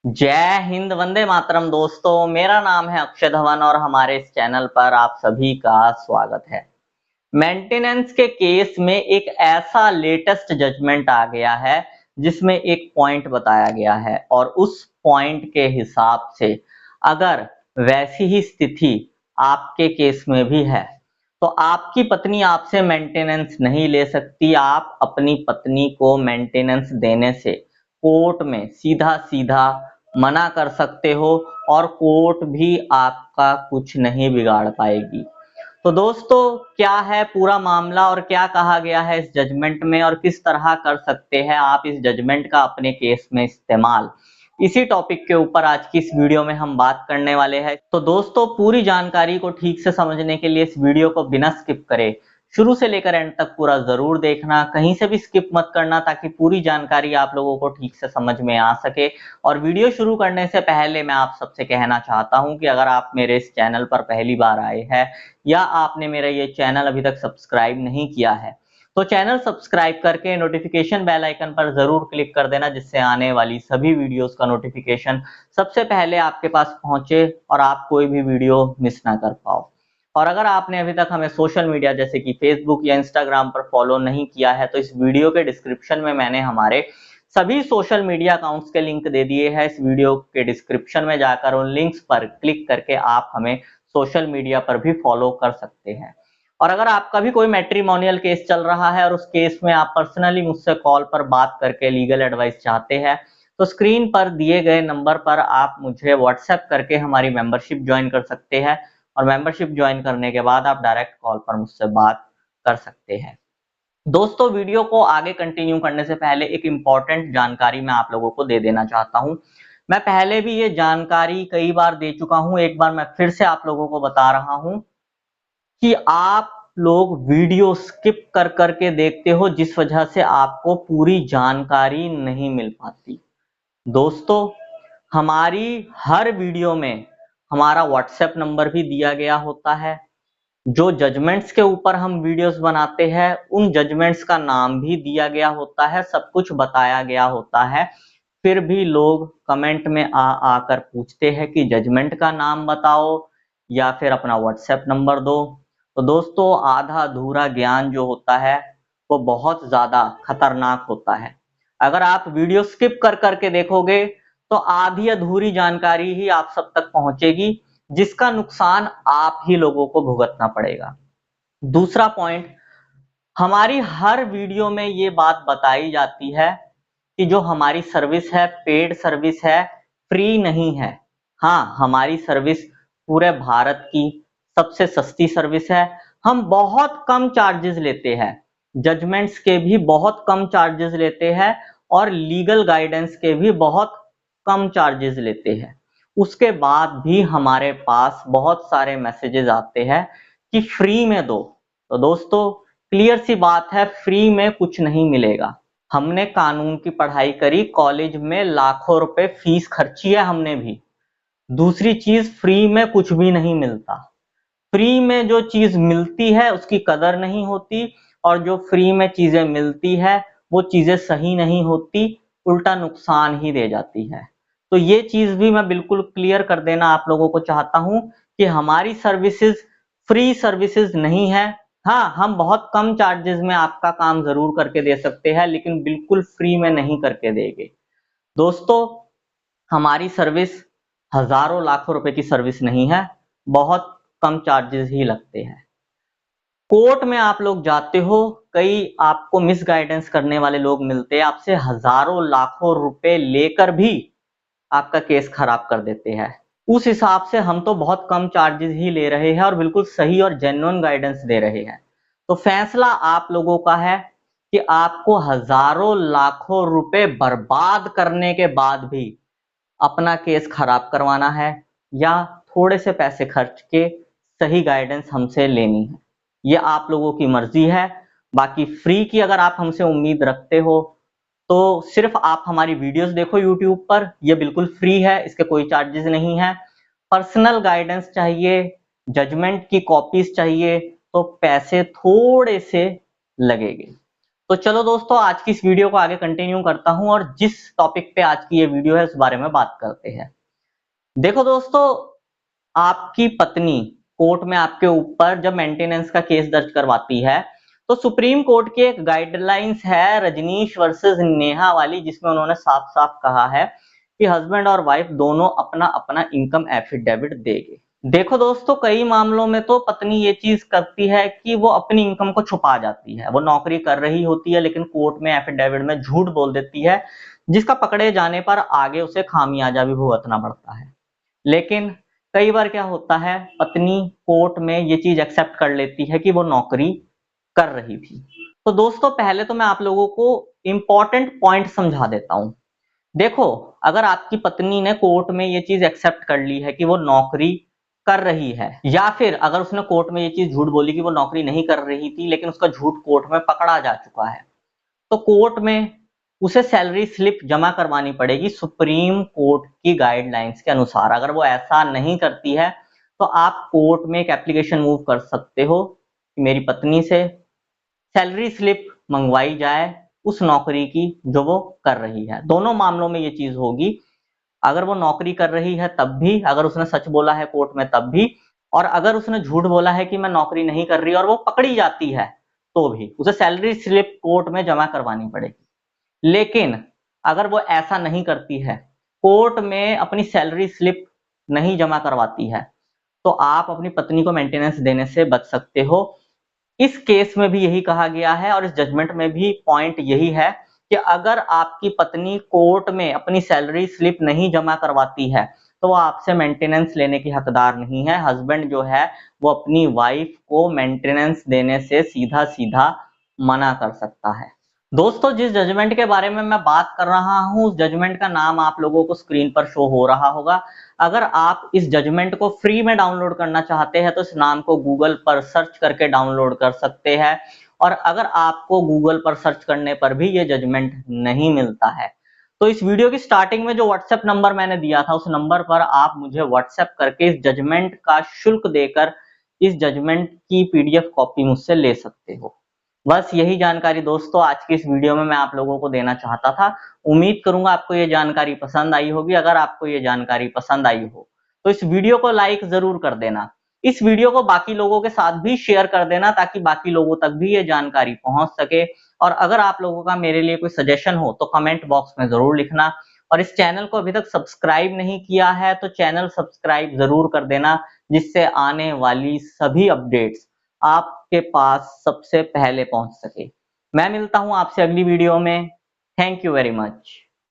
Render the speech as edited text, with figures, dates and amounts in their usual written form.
जय हिंद, वंदे मातरम। दोस्तों, मेरा नाम है अक्षय धवन और हमारे इस चैनल पर आप सभी का स्वागत है। मेंटेनेंस के केस में एक ऐसा लेटेस्ट जजमेंट आ गया है जिसमें एक पॉइंट बताया गया है और उस पॉइंट के हिसाब से अगर वैसी ही स्थिति आपके केस में भी है तो आपकी पत्नी आपसे मेंटेनेंस नहीं ले सकती। आप अपनी पत्नी को मेंटेनेंस देने से कोर्ट में सीधा सीधा मना कर सकते हो और कोर्ट भी आपका कुछ नहीं बिगाड़ पाएगी। तो दोस्तों, क्या है पूरा मामला और क्या कहा गया है इस जजमेंट में और किस तरह कर सकते हैं आप इस जजमेंट का अपने केस में इस्तेमाल, इसी टॉपिक के ऊपर आज की इस वीडियो में हम बात करने वाले हैं। तो दोस्तों, पूरी जानकारी को ठीक से समझने के लिए इस वीडियो को बिना स्किप करे शुरू से लेकर एंड तक पूरा जरूर देखना, कहीं से भी स्किप मत करना ताकि पूरी जानकारी आप लोगों को ठीक से समझ में आ सके। और वीडियो शुरू करने से पहले मैं आप सबसे कहना चाहता हूं कि अगर आप मेरे इस चैनल पर पहली बार आए हैं या आपने मेरा ये चैनल अभी तक सब्सक्राइब नहीं किया है तो चैनल सब्सक्राइब करके नोटिफिकेशन बेल आइकन पर जरूर क्लिक कर देना, जिससे आने वाली सभी वीडियोस का नोटिफिकेशन सबसे पहले आपके पास पहुंचे और आप कोई भी वीडियो मिस ना कर पाओ। और अगर आपने अभी तक हमें सोशल मीडिया जैसे कि फेसबुक या इंस्टाग्राम पर फॉलो नहीं किया है तो इस वीडियो के डिस्क्रिप्शन में मैंने हमारे सभी सोशल मीडिया अकाउंट्स के लिंक दे दिए हैं। इस वीडियो के डिस्क्रिप्शन में जाकर उन लिंक्स पर क्लिक करके आप हमें सोशल मीडिया पर भी फॉलो कर सकते हैं। और अगर आपका भी कोई मैट्रिमोनियल केस चल रहा है और उस केस में आप पर्सनली मुझसे कॉल पर बात करके लीगल एडवाइस चाहते हैं तो स्क्रीन पर दिए गए नंबर पर आप मुझे व्हाट्सएप करके हमारी मेंबरशिप ज्वाइन कर सकते हैं और मेंबरशिप ज्वाइन करने के बाद आप डायरेक्ट कॉल पर मुझसे बात कर सकते हैं। दोस्तों, वीडियो को आगे कंटिन्यू करने से पहले एक इंपॉर्टेंट जानकारी मैं आप लोगों को दे देना चाहता हूं। मैं पहले भी ये जानकारी कई बार दे चुका हूं, एक बार मैं फिर से आप लोगों को बता रहा हूं कि आप लोग वीडियो स्किप कर करके देखते हो जिस वजह से आपको पूरी जानकारी नहीं मिल पाती। दोस्तों, हमारी हर वीडियो में हमारा व्हाट्सएप नंबर भी दिया गया होता है। जो जजमेंट्स के ऊपर हम वीडियोस बनाते हैं उन जजमेंट्स का नाम भी दिया गया होता है, सब कुछ बताया गया होता है। फिर भी लोग कमेंट में आकर पूछते हैं कि जजमेंट का नाम बताओ या फिर अपना व्हाट्सएप नंबर दो। तो दोस्तों, आधा अधूरा ज्ञान जो होता है वो बहुत ज्यादा खतरनाक होता है। अगर आप वीडियो स्किप कर करके देखोगे तो आधी अधूरी जानकारी ही आप सब तक पहुंचेगी, जिसका नुकसान आप ही लोगों को भुगतना पड़ेगा। दूसरा पॉइंट, हमारी हर वीडियो में ये बात बताई जाती है कि जो हमारी सर्विस है पेड सर्विस है, फ्री नहीं है। हाँ, हमारी सर्विस पूरे भारत की सबसे सस्ती सर्विस है। हम बहुत कम चार्जेस लेते हैं, जजमेंट्स के भी बहुत कम चार्जेस लेते हैं और लीगल गाइडेंस के भी बहुत कम चार्जेस लेते हैं। उसके बाद भी हमारे पास बहुत सारे मैसेजेस आते हैं कि फ्री में दो। तो दोस्तों, क्लियर सी बात है, फ्री में कुछ नहीं मिलेगा। हमने कानून की पढ़ाई करी, कॉलेज में लाखों रुपए फीस खर्ची है हमने भी। दूसरी चीज, फ्री में कुछ भी नहीं मिलता। फ्री में जो चीज मिलती है उसकी कदर नहीं होती और जो फ्री में चीजें मिलती है वो चीजें सही नहीं होती, उल्टा नुकसान ही दे जाती है। तो ये चीज भी मैं बिल्कुल क्लियर कर देना आप लोगों को चाहता हूं कि हमारी सर्विसेज फ्री सर्विसेज नहीं है। हाँ, हम बहुत कम चार्जेस में आपका काम जरूर करके दे सकते हैं लेकिन बिल्कुल फ्री में नहीं करके देंगे। दोस्तों, हमारी सर्विस हजारों लाखों रुपए की सर्विस नहीं है, बहुत कम चार्जेस ही लगते हैं। कोर्ट में आप लोग जाते हो, कई आपको मिस गाइडेंस करने वाले लोग मिलते हैं, आपसे हजारों लाखों रुपए लेकर भी आपका केस खराब कर देते हैं। उस हिसाब से हम तो बहुत कम चार्जेस ही ले रहे हैं और बिल्कुल सही और जेन्युइन गाइडेंस दे रहे हैं। तो फैसला आप लोगों का है कि आपको हजारों लाखों रुपए बर्बाद करने के बाद भी अपना केस खराब करवाना है या थोड़े से पैसे खर्च के सही गाइडेंस हमसे लेनी है। ये आप लोगों की मर्जी है। बाकी फ्री की अगर आप हमसे उम्मीद रखते हो तो सिर्फ आप हमारी वीडियोस देखो यूट्यूब पर, ये बिल्कुल फ्री है, इसके कोई चार्जेस नहीं है। पर्सनल गाइडेंस चाहिए, जजमेंट की कॉपीज चाहिए तो पैसे थोड़े से लगेंगे। तो चलो दोस्तों, आज की इस वीडियो को आगे कंटिन्यू करता हूं और जिस टॉपिक पे आज की ये वीडियो है उस बारे में बात करते हैं। देखो दोस्तों, आपकी पत्नी कोर्ट में आपके ऊपर जब मेंटेनेंस का केस दर्ज करवाती है, तो सुप्रीम कोर्ट की एक गाइडलाइंस है रजनीश वर्सेस नेहा वाली, जिसमें उन्होंने साफ साफ कहा है कि हस्बैंड और वाइफ दोनों अपना अपना इनकम एफिडेविट देंगे। देखो दोस्तों, कई मामलों में तो पत्नी ये चीज करती है कि वो अपनी इनकम को छुपा जाती है। वो नौकरी कर रही होती है लेकिन कोर्ट में एफिडेविट में झूठ बोल देती है, जिसका पकड़े जाने पर आगे उसे खामियाजा भी भुगतना पड़ता है। लेकिन कई बार क्या होता है, पत्नी कोर्ट में ये चीज एक्सेप्ट कर लेती है कि वो नौकरी कर रही थी। तो दोस्तों, पहले तो मैं आप लोगों को इंपॉर्टेंट पॉइंट समझा देता हूं। देखो, अगर आपकी पत्नी ने कोर्ट में ये चीज एक्सेप्ट कर ली है कि वो नौकरी कर रही है, या फिर अगर उसने कोर्ट में ये चीज झूठ बोली कि वो नौकरी नहीं कर रही थी लेकिन उसका झूठ कोर्ट में पकड़ा जा चुका है, तो कोर्ट में उसे सैलरी स्लिप जमा करवानी पड़ेगी सुप्रीम कोर्ट की गाइडलाइंस के अनुसार। अगर वो ऐसा नहीं करती है तो आप कोर्ट में एक एप्लीकेशन मूव कर सकते हो कि मेरी पत्नी से सैलरी स्लिप मंगवाई जाए उस नौकरी की जो वो कर रही है। दोनों मामलों में ये चीज होगी, अगर वो नौकरी कर रही है तब भी, अगर उसने सच बोला है कोर्ट में तब भी, और अगर उसने झूठ बोला है कि मैं नौकरी नहीं कर रही और वो पकड़ी जाती है तो भी उसे सैलरी स्लिप कोर्ट में जमा करवानी पड़ेगी। लेकिन अगर वो ऐसा नहीं करती है, कोर्ट में अपनी सैलरी स्लिप नहीं जमा करवाती है, तो आप अपनी पत्नी को मेंटेनेंस देने से बच सकते हो। इस केस में भी यही कहा गया है और इस जजमेंट में भी पॉइंट यही है कि अगर आपकी पत्नी कोर्ट में अपनी सैलरी स्लिप नहीं जमा करवाती है तो वो आपसे मेंटेनेंस लेने की हकदार नहीं है। हस्बैंड जो है वो अपनी वाइफ को मेंटेनेंस देने से सीधा सीधा मना कर सकता है। दोस्तों, जिस जजमेंट के बारे में मैं बात कर रहा हूं उस जजमेंट का नाम आप लोगों को स्क्रीन पर शो हो रहा होगा। अगर आप इस जजमेंट को फ्री में डाउनलोड करना चाहते हैं तो इस नाम को गूगल पर सर्च करके डाउनलोड कर सकते हैं। और अगर आपको गूगल पर सर्च करने पर भी ये जजमेंट नहीं मिलता है तो इस वीडियो की स्टार्टिंग में जो व्हाट्सएप नंबर मैंने दिया था उस नंबर पर आप मुझे व्हाट्सएप करके इस जजमेंट का शुल्क देकर इस जजमेंट की पीडीएफ कॉपी मुझसे ले सकते हो। बस यही जानकारी दोस्तों आज की इस वीडियो में मैं आप लोगों को देना चाहता था। उम्मीद करूंगा आपको ये जानकारी पसंद आई होगी। अगर आपको ये जानकारी पसंद आई हो तो इस वीडियो को लाइक जरूर कर देना। इस वीडियो को बाकी लोगों के साथ भी शेयर कर देना ताकि बाकी लोगों तक भी ये जानकारी पहुंच सके। और अगर आप लोगों का मेरे लिए कोई सजेशन हो तो कमेंट बॉक्स में जरूर लिखना। और इस चैनल को अभी तक सब्सक्राइब नहीं किया है तो चैनल सब्सक्राइब जरूर कर देना, जिससे आने वाली सभी अपडेट्स आपके पास सबसे पहले पहुंच सके। मैं मिलता हूं आपसे अगली वीडियो में। Thank you very much.